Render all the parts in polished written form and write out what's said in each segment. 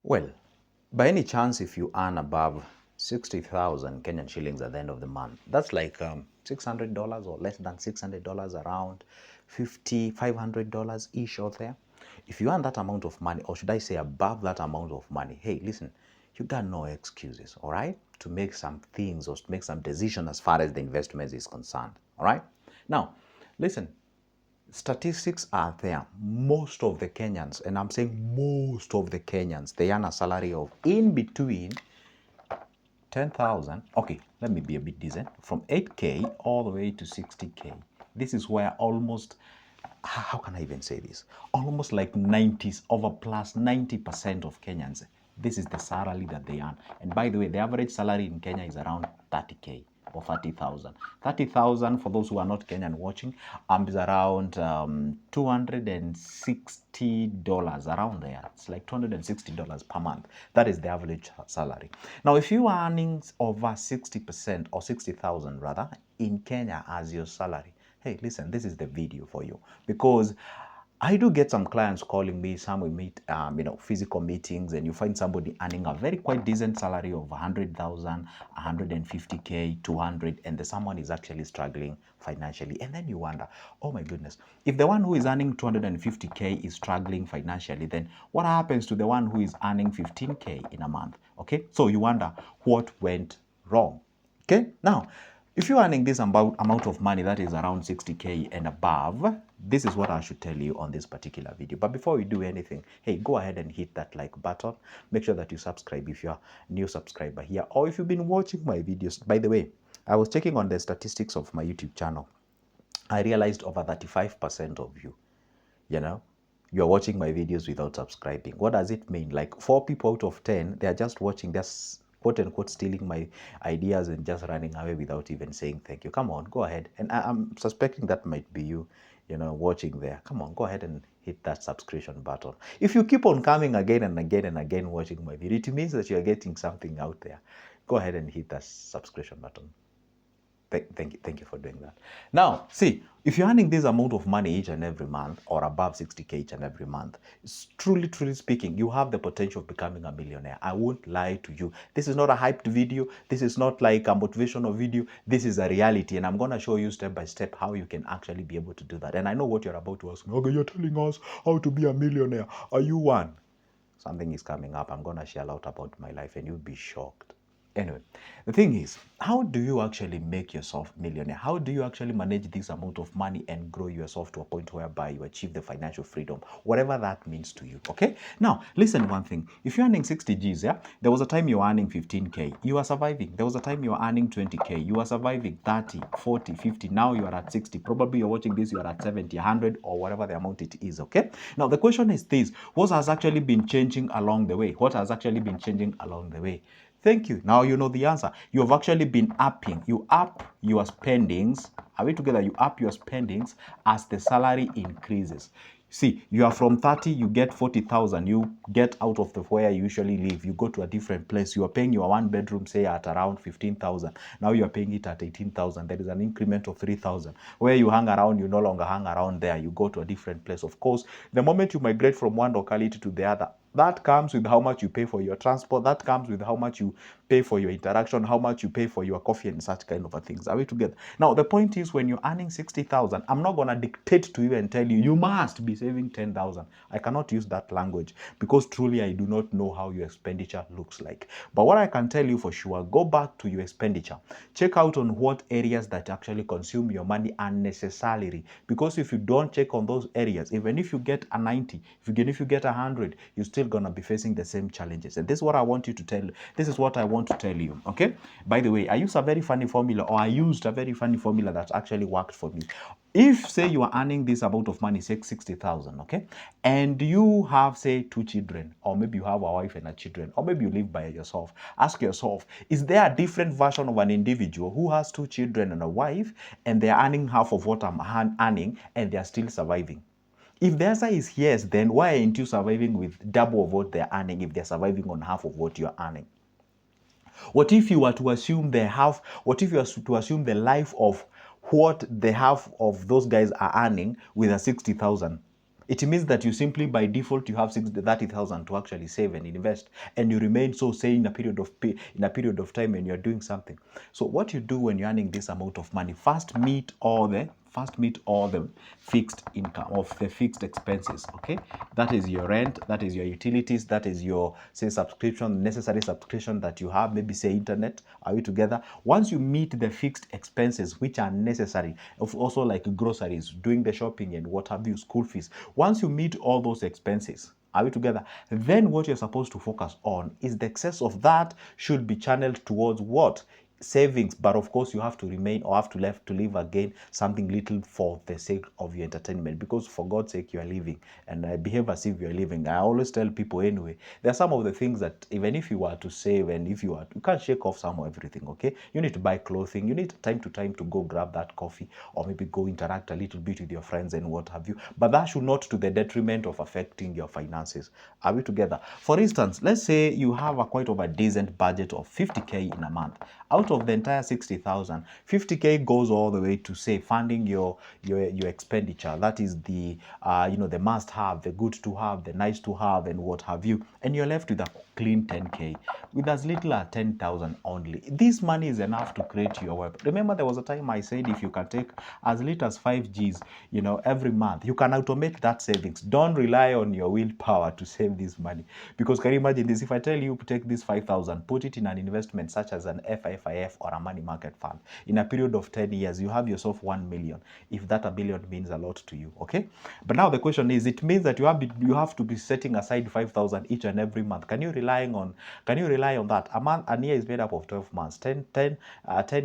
Well, by any chance, if you earn above 60,000 Kenyan shillings at the end of the month, that's like $600 or less than $600, around $500 each out there. If you earn that amount of money, or should I say above that amount of money, hey, listen, you got no excuses, all right, to make some things or to make some decisions as far as the investment is concerned, all right? Now, listen, statistics are there. Most of the Kenyans, and I'm saying most of the Kenyans, they earn a salary of in between 10,000. Okay, let me be a bit decent. From 8K all the way to 60K. This is where almost, how can I even say this? Almost like 90s, over plus 90% of Kenyans, this is the salary that they earn. And by the way, the average salary in Kenya is around 30K or 30,000. 30,000, for those who are not Kenyan watching, is around $260, around there. It's like $260 per month. That is the average salary. Now, if you are earning over 60% or 60,000 rather in Kenya as your salary, hey, listen, this is the video for you, because I do get some clients calling me. Some we meet, physical meetings, and you find somebody earning a very quite decent salary of 100,000, 150K, 200, and the someone is actually struggling financially. And then you wonder, oh my goodness, if the one who is earning 250K is struggling financially, then what happens to the one who is earning 15K in a month? Okay, so you wonder what went wrong. Okay, now, if you're earning this amount of money that is around 60K and above, this is what I should tell you on this particular video. But before we do anything, hey, go ahead and hit that like button. Make sure that you subscribe if you're a new subscriber here, or if you've been watching my videos. By the way, I was checking on the statistics of my YouTube channel. I realized over 35% of you, you're watching my videos without subscribing. What does it mean? Like 4 people out of 10, they're just watching, they're quote unquote stealing my ideas and just running away without even saying thank you. Come on, go ahead. And I'm suspecting that might be you, watching there. Come on, go ahead and hit that subscription button. If you keep on coming again and again and again watching my video, it means that you're getting something out there. Go ahead and hit that subscription button. Thank you for doing that. Now, see, if you're earning this amount of money each and every month, or above 60K each and every month, truly speaking, you have the potential of becoming a millionaire. I won't lie to you. This is not a hyped video. This is not like a motivational video. This is a reality, and I'm going to show you step by step how you can actually be able to do that. And I know what you're about to ask me. Okay, you're telling us how to be a millionaire. Are you one? Something is coming up. I'm going to share a lot about my life, and you'll be shocked. Anyway, the thing is, how do you actually make yourself millionaire? How do you actually manage this amount of money and grow yourself to a point whereby you achieve the financial freedom, whatever that means to you, okay? Now, listen one thing. If you're earning 60 Gs, yeah, there was a time you were earning 15K. You are surviving. There was a time you were earning 20K. You are surviving 30, 40, 50. Now you are at 60. Probably you're watching this, you are at 70, 100, or whatever the amount it is, okay? Now, the question is this. What has actually been changing along the way? What has actually been changing along the way? Thank you. Now you know the answer. You have actually been upping. You up your spendings. Are we together? You up your spendings as the salary increases. See, you are from 30, you get 40,000. You get out of the where you usually live. You go to a different place. You are paying your one bedroom, say, at around 15,000. Now you are paying it at 18,000. There is an increment of 3,000. Where you hang around, you no longer hang around there. You go to a different place. Of course, the moment you migrate from one locality to the other, that comes with how much you pay for your transport. That comes with how much you pay for your interaction, how much you pay for your coffee and such kind of things. Are we together? Now, the point is, when you're earning 60,000, I'm not going to dictate to you and tell you, you must be saving 10,000. I cannot use that language because truly I do not know how your expenditure looks like. But what I can tell you for sure, go back to your expenditure. Check out on what areas that actually consume your money unnecessarily. Because if you don't check on those areas, even if you get a 90, if you get 100, you still gonna be facing the same challenges. And this is what I want you to tell. This is what I want to tell you. Okay. By the way, I used a very funny formula, or I used a very funny formula that actually worked for me. If say you are earning this amount of money, say 60,000, okay, and you have say 2 children, or maybe you have a wife and a children, or maybe you live by yourself, ask yourself, is there a different version of an individual who has 2 children and a wife, and they're earning half of what I'm earning, and they're still surviving? If the answer is yes, then why aren't you surviving with double of what they're earning if they're surviving on half of what you're earning? What if you were to assume what if you were to assume the life of what the half of those guys are earning with a 60,000? It means that you simply by default you have 30,000 to actually save and invest, and you remain so say in a period of time when you're doing something. So what you do when you're earning this amount of money, first meet all the fixed income of the fixed expenses. Okay, that is your rent, that is your utilities, that is your say subscription, necessary subscription that you have, maybe say internet. Are we together? Once you meet the fixed expenses which are necessary, also like groceries, doing the shopping and what have you, school fees, once you meet all those expenses, are we together? Then what you're supposed to focus on is the excess of that should be channeled towards what? Savings. But of course you have to remain or have to left to leave again something little for the sake of your entertainment, because for God's sake you are living, and I behave as if you're living. I always tell people anyway, there are some of the things that even if you were to save, and if you can't shake off some of everything. Okay, you need to buy clothing, you need time to go grab that coffee, or maybe go interact a little bit with your friends and what have you, but that should not to the detriment of affecting your finances. Are we together? For instance, let's say you have a quite of a decent budget of 50K in a month. Out of the entire 60,000, 50K goes all the way to say funding your expenditure. That is the the must have, the good to have, the nice to have, and what have you, and you're left with a clean 10K with as little as 10,000 only. This money is enough to create your wealth. Remember, there was a time I said if you can take as little as 5 Gs, every month, you can automate that savings. Don't rely on your willpower to save this money, because can you imagine this? If I tell you take this 5,000, put it in an investment such as an FIFIF or a money market fund, in a period of 10 years, you have yourself 1 million. If that a million means a lot to you, okay? But now the question is, it means that you have to be setting aside 5,000 each and every month. Can you rely on that? A year is made up of 12 months. 10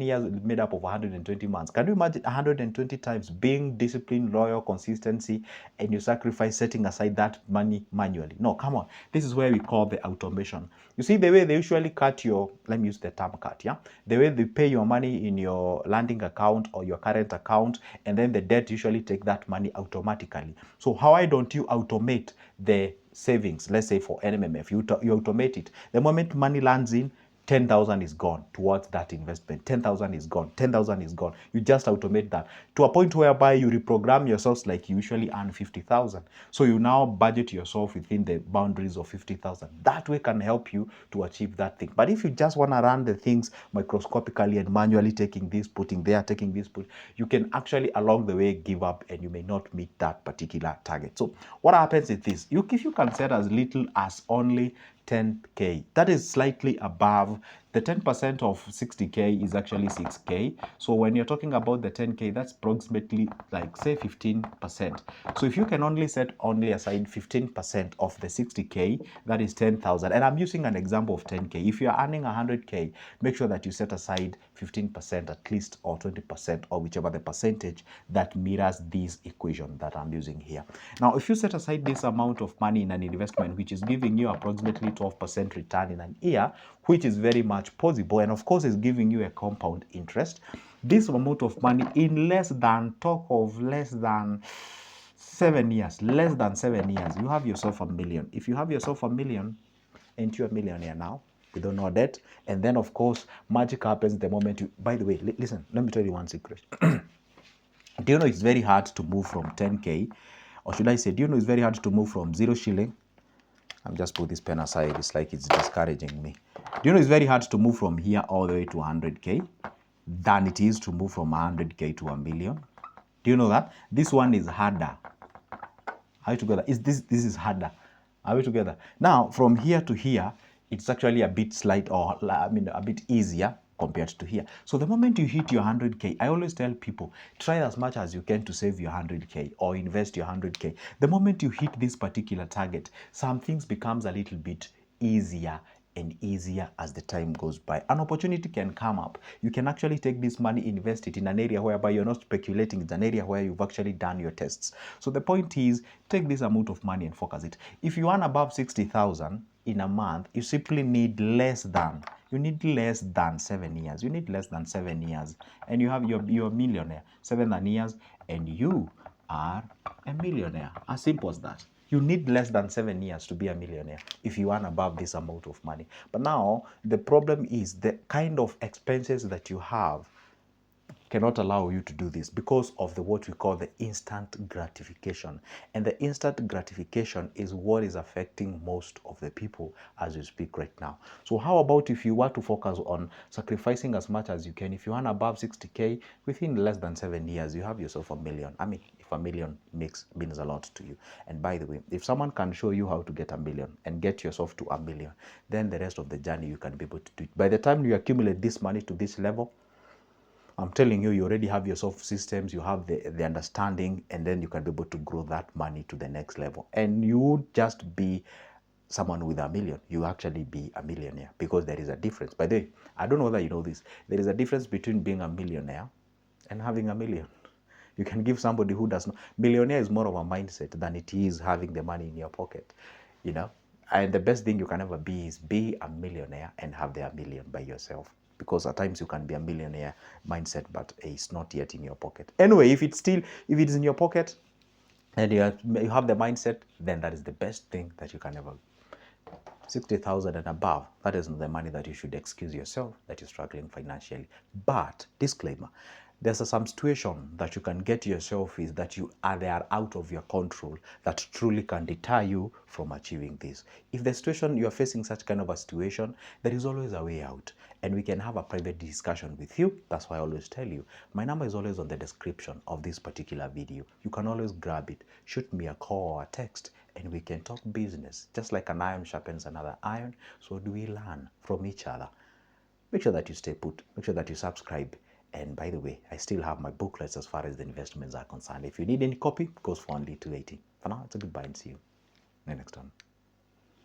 years is made up of 120 months. Can you imagine 120 times being disciplined, loyal, consistency, and you sacrifice setting aside that money manually? No, come on. This is where we call the automation. You see, the way they usually cut your, let me use the term cut, yeah? The way they pay your money in your landing account or your current account, and then the debt usually take that money automatically. So why don't you automate the savings? Let's say for NMMF, you automate it. The moment money lands in, 10,000 is gone towards that investment. 10,000 is gone. 10,000 is gone. You just automate that to a point whereby you reprogram yourselves like you usually earn 50,000. So you now budget yourself within the boundaries of 50,000. That way can help you to achieve that thing. But if you just want to run the things microscopically and manually taking this, putting there, taking this, you can actually along the way give up, and you may not meet that particular target. So what happens is this: if you can set as little as only 10K, that is slightly above the 10% of 60K is actually 6K. So when you're talking about the 10K, that's approximately like say 15%. So if you can only set aside 15% of the 60K, that is 10,000. And I'm using an example of 10K. If you're earning 100K, make sure that you set aside 15% at least, or 20%, or whichever the percentage that mirrors this equation that I'm using here. Now, if you set aside this amount of money in an investment, which is giving you approximately 12% return in an year, which is very much possible, and of course is giving you a compound interest, this amount of money in less than 7 years, you have yourself a million. If you have yourself a million, ain't you a millionaire now? We don't know that. And then of course magic happens the moment you, by the way, listen, let me tell you one secret. Do you know it's very hard to move from 10K, or should I say, do you know it's very hard to move from 0 shilling? I'm just put this pen aside. It's like it's discouraging me. Do you know it's very hard to move from here all the way to 100K than it is to move from 100K to a million? Do you know that? This one is harder. Are we together? This is harder. Are we together? Now, from here to here, it's actually a bit a bit easier compared to here. So the moment you hit your 100K, I always tell people, try as much as you can to save your 100K or invest your 100K. The moment you hit this particular target, some things becomes a little bit easier and easier as the time goes by. An opportunity can come up. You can actually take this money, invest it in an area whereby you're not speculating. It's an area where you've actually done your tests. So the point is, take this amount of money and focus it. If you earn above 60,000 in a month, you simply need less than 7 years. You need less than 7 years, and you're a millionaire. 7 years, and you are a millionaire. As simple as that. You need less than 7 years to be a millionaire if you earn above this amount of money. But now the problem is the kind of expenses that you have cannot allow you to do this because of the what we call the instant gratification. And the instant gratification is what is affecting most of the people as we speak right now. So how about if you were to focus on sacrificing as much as you can? If you earn above 60K, within less than 7 years, you have yourself a million. I mean, if a million means a lot to you. And by the way, if someone can show you how to get a million and get yourself to a million, then the rest of the journey you can be able to do it. By the time you accumulate this money to this level, I'm telling you, you already have your soft systems, you have the understanding, and then you can be able to grow that money to the next level. And you would just be someone with a million. You actually be a millionaire, because there is a difference. By the way, I don't know whether you know this. There is a difference between being a millionaire and having a million. You can give somebody who does not. Millionaire is more of a mindset than it is having the money in your pocket, you know. And the best thing you can ever be is be a millionaire and have the million by yourself. Because at times you can be a millionaire mindset, but it's not yet in your pocket. Anyway, if it's in your pocket and you have the mindset, then that is the best thing that you can ever. 60,000 and above, that isn't the money that you should excuse yourself that you're struggling financially. But disclaimer, there's some situation that you can get yourself is that they are out of your control, that truly can deter you from achieving this. If the situation you're facing such kind of a situation, there is always a way out, and we can have a private discussion with you. That's why I always tell you, my number is always on the description of this particular video. You can always grab it, shoot me a call or a text, and we can talk business. Just like an iron sharpens another iron, so do we learn from each other. Make sure that you stay put, make sure that you subscribe. And by the way, I still have my booklets as far as the investments are concerned. If you need any copy, it goes for only $280. For now, it's a goodbye and see you in the next one.